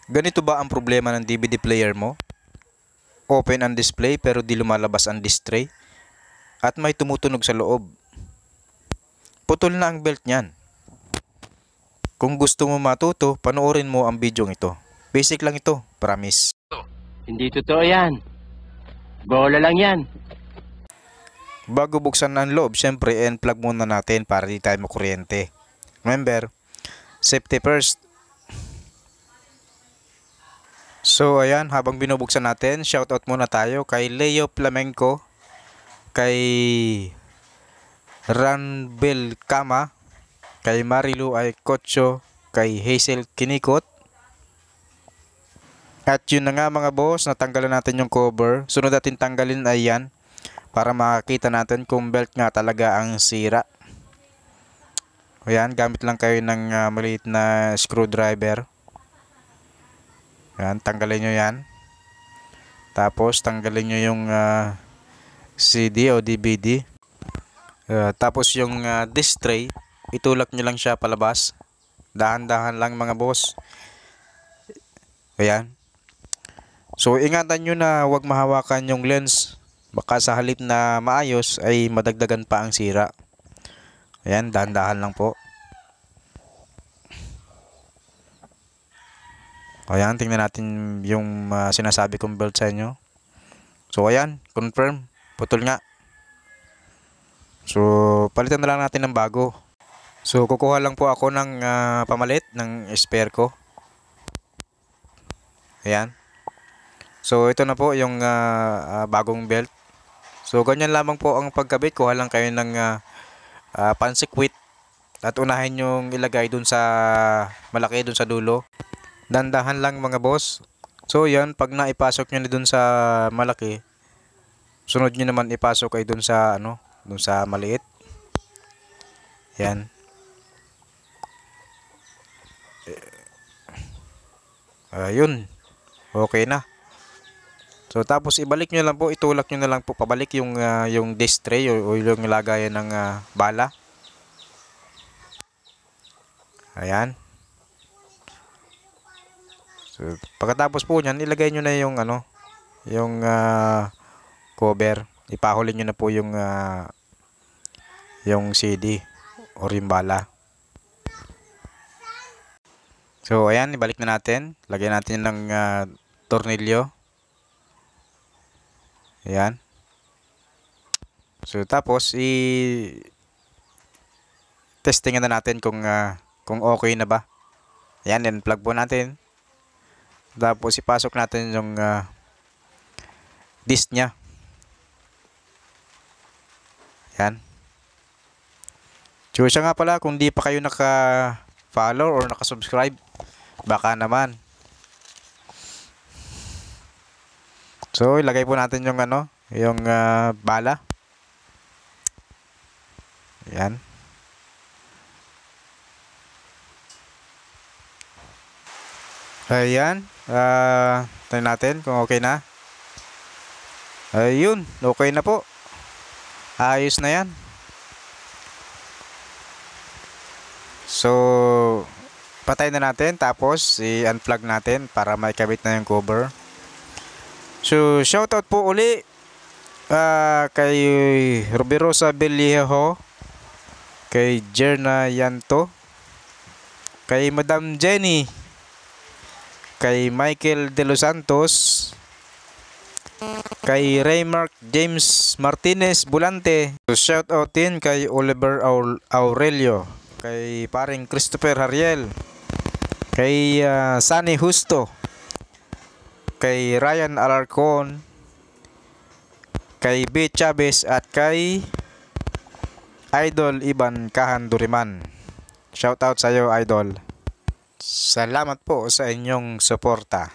Ganito ba ang problema ng DVD player mo? Open ang display pero di lumalabas ang disc tray at may tumutunog sa loob. Putol na ang belt niyan. Kung gusto mo matuto, panoorin mo ang video ito. Basic lang ito, promise. Hindi totoo yan. Bola lang yan. Bago buksan ang loob, syempre unplug muna natin para di tayo makuryente. Remember, safety first. So ayan, habang binubuksan natin, shoutout muna tayo kay Leo Flamenco, kay Ranbel Kama, kay Marilu Aycocho, kay Hazel Kinikot. At yun na nga mga boss, natanggalan natin yung cover. Sunod natin tanggalin ay yan para makakita natin kung belt nga talaga ang sira. Ayan, gamit lang kayo ng maliit na screwdriver. Ayan, tanggalin nyo yan. Tapos tanggalin nyo yung CD o DVD. Tapos yung disc tray, itulak nyo lang siya palabas. Dahan-dahan lang mga boss. Ayan. So ingatan nyo na huwag mahawakan yung lens. Baka sa halip na maayos ay madagdagan pa ang sira. Ayan, dahan-dahan lang po. Ayan, tingnan natin yung sinasabi kong belt sa inyo. So ayan, confirm, putol nga. So palitan na lang natin ng bago. So kukuha lang po ako ng pamalit ng spare ko. Ayan. So ito na po yung bagong belt. So ganyan lamang po ang pagkabit. Kuha lang kayo ng pansikwit at unahin yung ilagay dun sa malaki dun sa dulo. Dandahan lang mga boss. So yan, pag naipasok nyo na dun sa malaki, sunod nyo naman ipasok ay dun sa dun sa maliit. Yan. Ayun. Okay na. So tapos ibalik nyo lang po, itulak nyo na lang po pabalik yung disc tray o yung lagayan ng bala. Ayan. So pagkatapos po niyan, ilagay nyo na yung yung cover. Ipahuli nyo na po yung CD o yung bala. So ayan, ibalik na natin. Lagyan natin ng tornilyo. Ayan. So tapos testingan na natin kung okay na ba. Ayan, then plug po natin. Tapos ipasok natin yung disc nya. Ayan. So siya nga pala, kung di pa kayo naka-follow or naka-subscribe, baka naman. So ilagay po natin yung yung bala. Ayan. Ayan. Tingnan natin kung okay na. Ayun, okay na po. Ayos na yan. So patay na natin, tapos i-unplug natin para maikabit na yung cover. So shoutout po uli kay Rubirosa Beliejo, kay Jerna Yanto, kay Madam Jenny, kay Michael De Los Santos, kay Raymark James Martinez Bulante. So shoutout din kay Oliver Aurelio, kay paring Christopher Hariel, kay Sunny Justo, kay Ryan Alarcon, kay B. Chavez at kay Idol Iban Kahanduriman. Shoutout sa iyo, Idol. Salamat po sa inyong suporta.